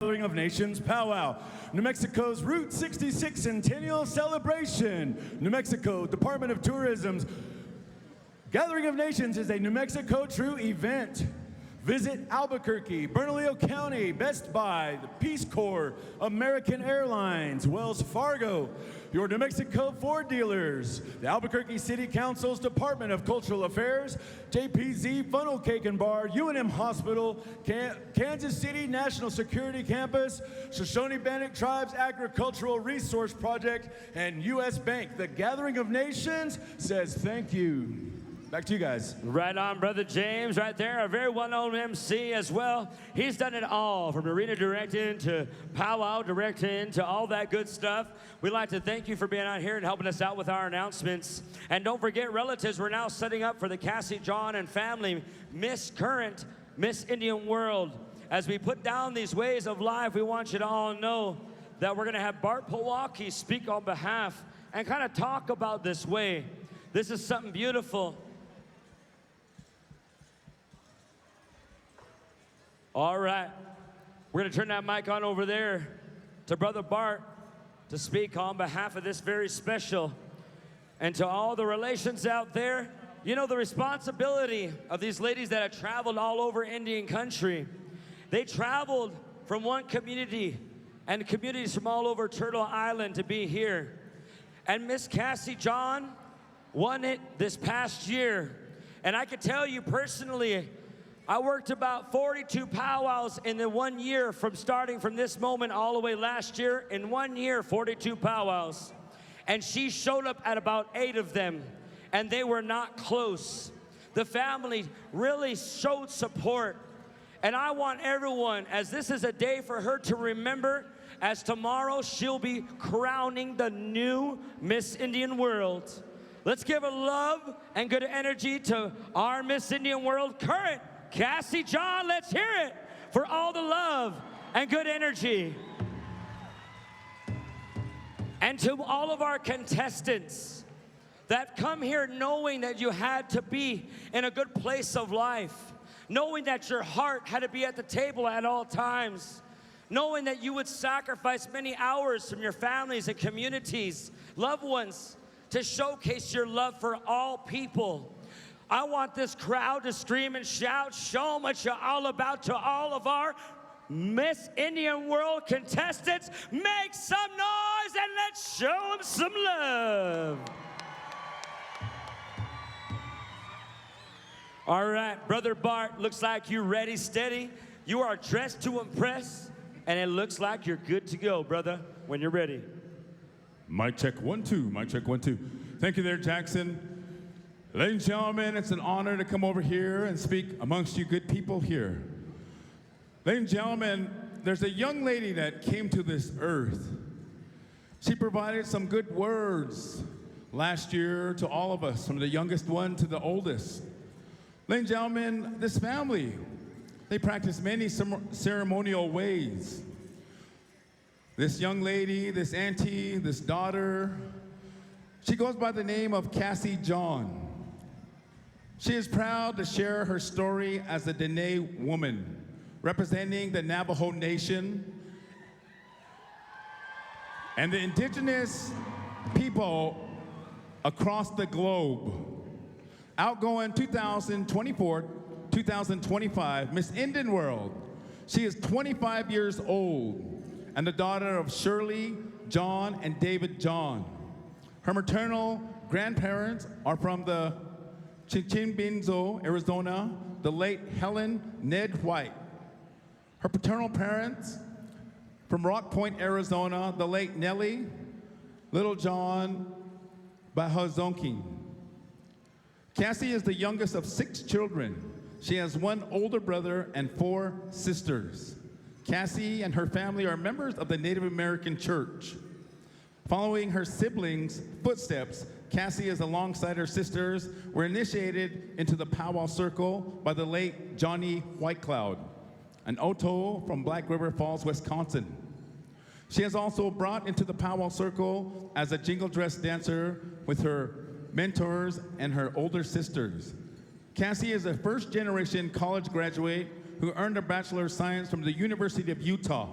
Gathering of Nations Powwow, New Mexico's Route 66 Centennial Celebration. New Mexico Department of Tourism's Gathering of Nations is a New Mexico true event. Visit Albuquerque, Bernalillo County, Best Buy, the Peace Corps, American Airlines, Wells Fargo, your New Mexico Ford dealers, the Albuquerque City Council's Department of Cultural Affairs, JPZ Funnel Cake and Bar, UNM Hospital, Kansas City National Security Campus, Shoshone-Bannock Tribes Agricultural Resource Project, and U.S. Bank. The Gathering of Nations says thank you. Back to you guys. Right on, Brother James, right there. A very well-known MC as well. He's done it all, from arena directing to powwow directing to all that good stuff. We'd like to thank you for being out here and helping us out with our announcements. And don't forget, relatives, we're now setting up for the Cassie, John, and family Miss Indian World. As we put down these ways of life, we want you to all know that we're going to have Bart Powocki speak on behalf and kind of talk about this way. This is something beautiful. All right, we're going to turn that mic on over there to Brother Bart to speak on behalf of this very special. And to all the relations out there, you know the responsibility of these ladies that have traveled all over Indian country. They traveled from one community and communities from all over Turtle Island to be here. And Miss Cassie John won it this past year. And I can tell you personally, I worked about 42 powwows in the 1 year, from starting from this moment all the way last year. In 1 year, 42 powwows. And she showed up at about 8 of them, and they were not close. The family really showed support. And I want everyone, as this is a day for her to remember, as tomorrow she'll be crowning the new Miss Indian World. Let's give a love and good energy to our Miss Indian World current Cassie John. Let's hear it for all the love and good energy. And to all of our contestants that come here knowing that you had to be in a good place of life, knowing that your heart had to be at the table at all times, knowing that you would sacrifice many hours from your families and communities, loved ones, to showcase your love for all people. I want this crowd to scream and shout, show them what you're all about, to all of our Miss Indian World contestants. Make some noise and let's show them some love. All right, Brother Bart, looks like you're ready, steady. You are dressed to impress, and it looks like you're good to go, brother, when you're ready. Mic check 1 2, mic check 1 2. Thank you there, Jackson. Ladies and gentlemen, it's an honor to come over here and speak amongst you good people here. Ladies and gentlemen, there's a young lady that came to this earth. She provided some good words last year to all of us, from the youngest one to the oldest. Ladies and gentlemen, this family, they practice many ceremonial ways. This young lady, this auntie, this daughter, she goes by the name of Cassie John. She is proud to share her story as a Dene woman, representing the Navajo Nation and the indigenous people across the globe. Outgoing 2024-2025 Miss Indian World. She is 25 years old and the daughter of Shirley John and David John. Her maternal grandparents are from the Chichimbinzo, Arizona, the late Helen Ned White. Her paternal parents from Rock Point, Arizona, the late Nellie Little John Bahazonking. Cassie is the youngest of 6 children. She has 1 older brother and 4 sisters. Cassie and her family are members of the Native American Church. Following her siblings' footsteps, Cassie is alongside her sisters were initiated into the powwow circle by the late Johnny Whitecloud, an Oto from Black River Falls, Wisconsin. She has also brought into the powwow circle as a jingle dress dancer with her mentors and her older sisters. Cassie is a first-generation college graduate who earned a Bachelor of Science from the University of Utah.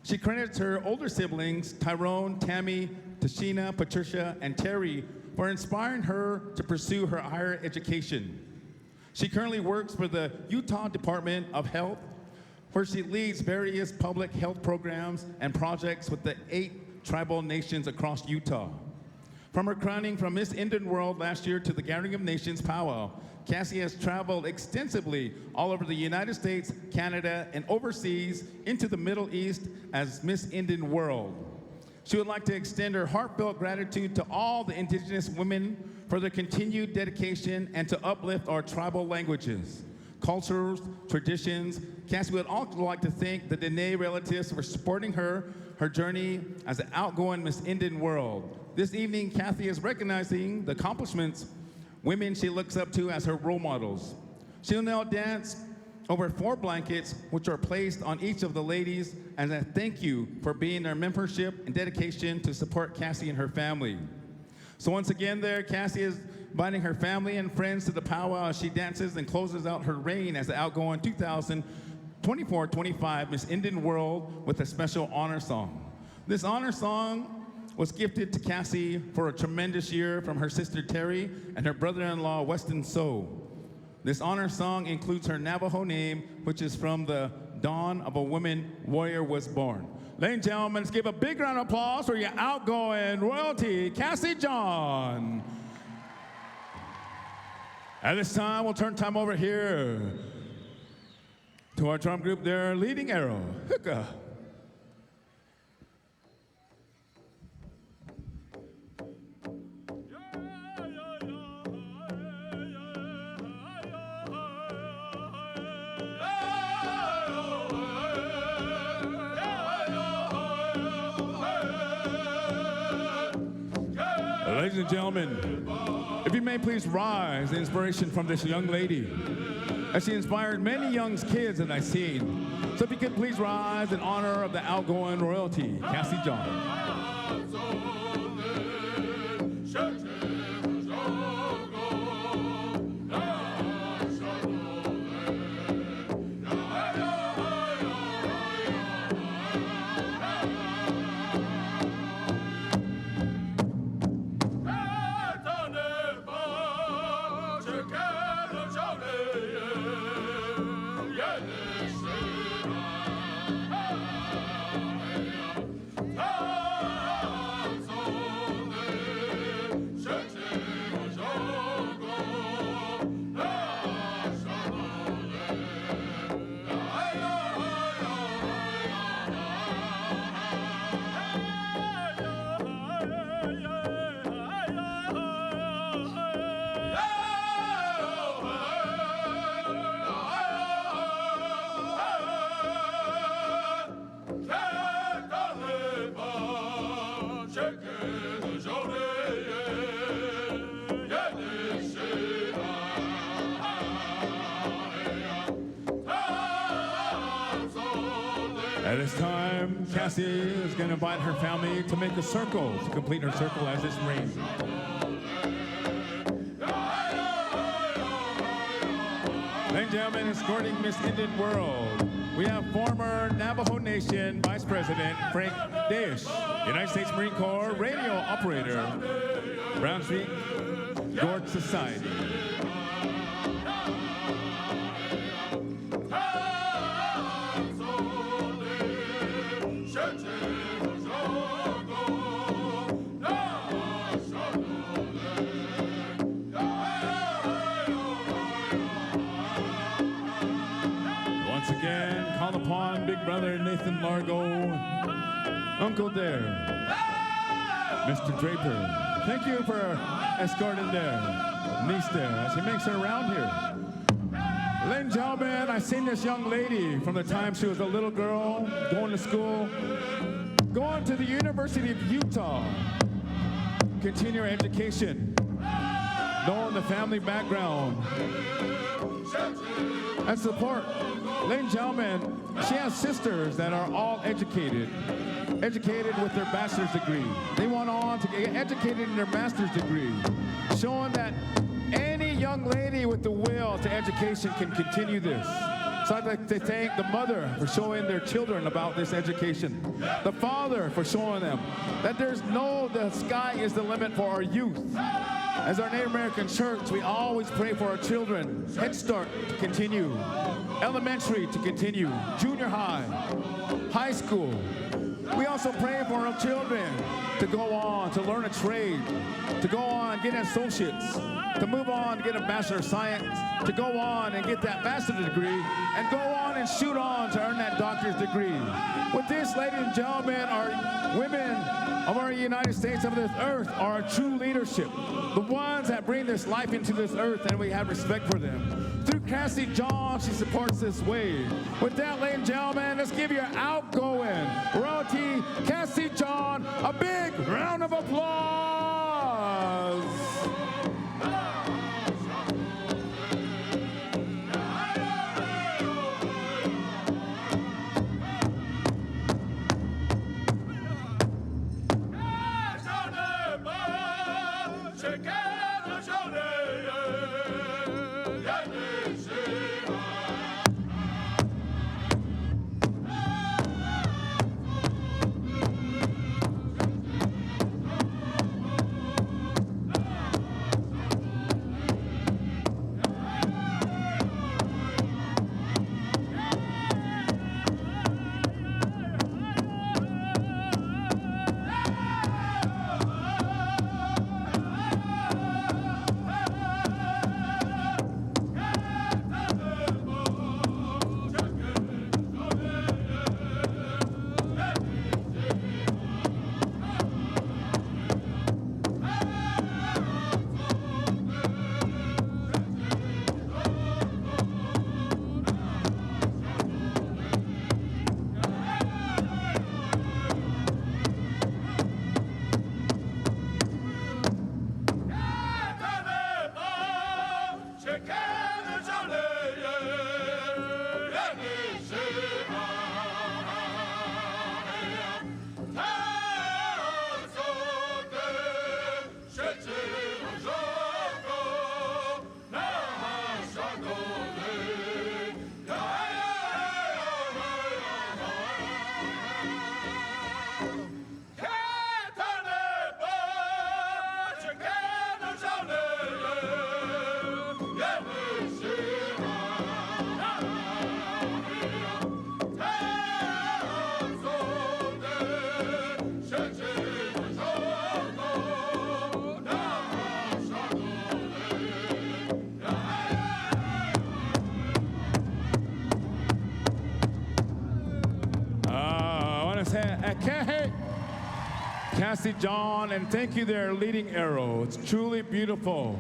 She credits her older siblings, Tyrone, Tammy, Tashina, Patricia, and Terry, for inspiring her to pursue her higher education. She currently works for the Utah Department of Health, where she leads various public health programs and projects with the 8 tribal nations across Utah. From her crowning from Miss Indian World last year to the Gathering of Nations Powwow, Cassie has traveled extensively all over the United States, Canada, and overseas into the Middle East as Miss Indian World. She would like to extend her heartfelt gratitude to all the Indigenous women for their continued dedication and to uplift our tribal languages, cultures, traditions. Cassie would also like to thank the Dene relatives for supporting her journey as an outgoing Miss Indian World. This evening, Cassie is recognizing the accomplishments women she looks up to as her role models. She'll now dance over 4 blankets, which are placed on each of the ladies as a thank you for being their membership and dedication to support Cassie and her family. So once again there, Cassie is inviting her family and friends to the powwow as she dances and closes out her reign as the outgoing 2024-25 Miss Indian World with a special honor song. This honor song was gifted to Cassie for a tremendous year from her sister Terry and her brother-in-law Weston So. This honor song includes her Navajo name, which is from the dawn of a woman warrior was born. Ladies and gentlemen, let's give a big round of applause for your outgoing royalty, Cassie John. At this time, we'll turn time over here to our drum group, their leading arrow, Hookah. Ladies and gentlemen, if you may please rise, the inspiration from this young lady, as she inspired many young kids that I've seen. So if you could please rise in honor of the outgoing royalty, Cassie John. At this time, Cassie is going to invite her family to make a circle to complete her circle as this reign. Ladies and gentlemen, escorting Miss Indian World, we have former Navajo Nation Vice President Frank Dish, United States Marine Corps radio operator, Brown Street Gorge Society. Once again, call upon Big Brother Nathan Largo, Uncle Dare, Mr. Draper. Thank you for escorting their niece there as she makes her round here. Ladies and gentlemen, I've seen this young lady from the time she was a little girl, going to school, going to the University of Utah, continue her education, knowing the family background, and support. Ladies and gentlemen, she has sisters that are all educated with their bachelor's degree. They went on to get educated in their master's degree, showing that any young lady with the will to education can continue this. So I'd like to thank the mother for showing their children about this education. The father for showing them that the sky is the limit for our youth. As our Native American church, we always pray for our children. Head Start to continue, elementary to continue, junior high, high school. We also pray for our children to go on, to learn a trade, to go on, get associates, to move on, get a Bachelor of Science, to go on and get that master's degree, and go on and shoot on to earn that doctor's degree. With this, ladies and gentlemen, our women of our United States of this earth are our true leadership, the ones that bring this life into this earth, and we have respect for them. Through Cassie John, she supports this wave. With that, ladies and gentlemen, let's give your outgoing royalty, Cassie John, a big round of applause. Cassie John, and thank you there, Leading Arrow. It's truly beautiful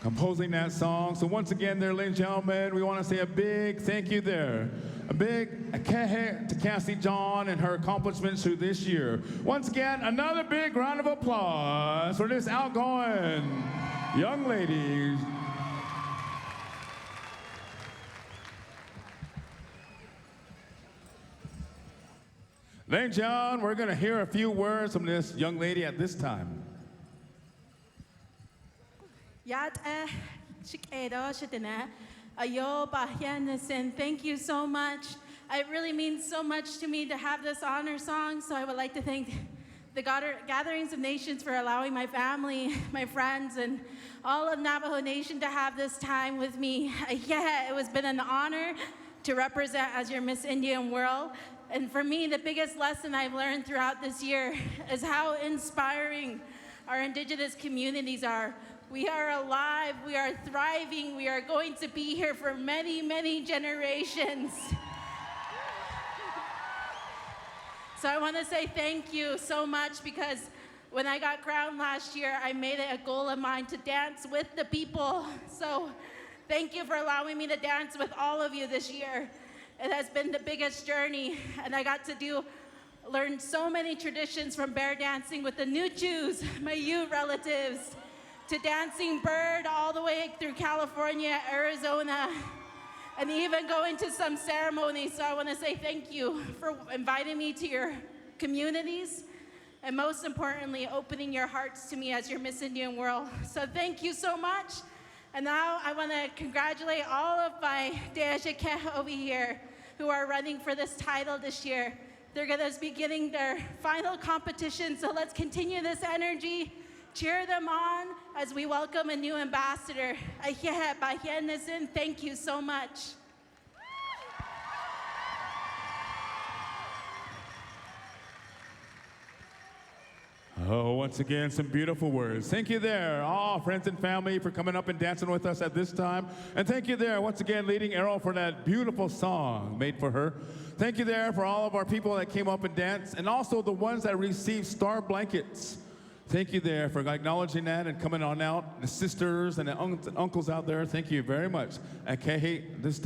composing that song. So once again there, ladies and gentlemen, we want to say a big thank you there. A big akehe to Cassie John and her accomplishments through this year. Once again, another big round of applause for this outgoing young lady. Ladies and gentlemen, we're going to hear a few words from this young lady at this time. Thank you so much. It really means so much to me to have this honor song, so I would like to thank the Gatherings of Nations for allowing my family, my friends, and all of Navajo Nation to have this time with me. Yeah, it has been an honor to represent as your Miss Indian World. And for me, the biggest lesson I've learned throughout this year is how inspiring our Indigenous communities are. We are alive, we are thriving, we are going to be here for many, many generations. So I want to say thank you so much, because when I got crowned last year, I made it a goal of mine to dance with the people. So thank you for allowing me to dance with all of you this year. It has been the biggest journey, and I got to learn so many traditions, from bear dancing with the Nuchus, my Ute relatives, to dancing bird all the way through California, Arizona, and even going to some ceremonies. So I want to say thank you for inviting me to your communities, and most importantly, opening your hearts to me as your Miss Indian World. So thank you so much. And now I want to congratulate all of my Deajake over here who are running for this title this year. They're going to be getting their final competition, so let's continue this energy. Cheer them on as we welcome a new ambassador. Thank you so much. Oh, once again, some beautiful words. Thank you there, all friends and family, for coming up and dancing with us at this time. And thank you there, once again, Leading Arrow, for that beautiful song made for her. Thank you there for all of our people that came up and danced, and also the ones that received star blankets. Thank you there for acknowledging that and coming on out. The sisters and the uncles out there, thank you very much. And Kehe, this time.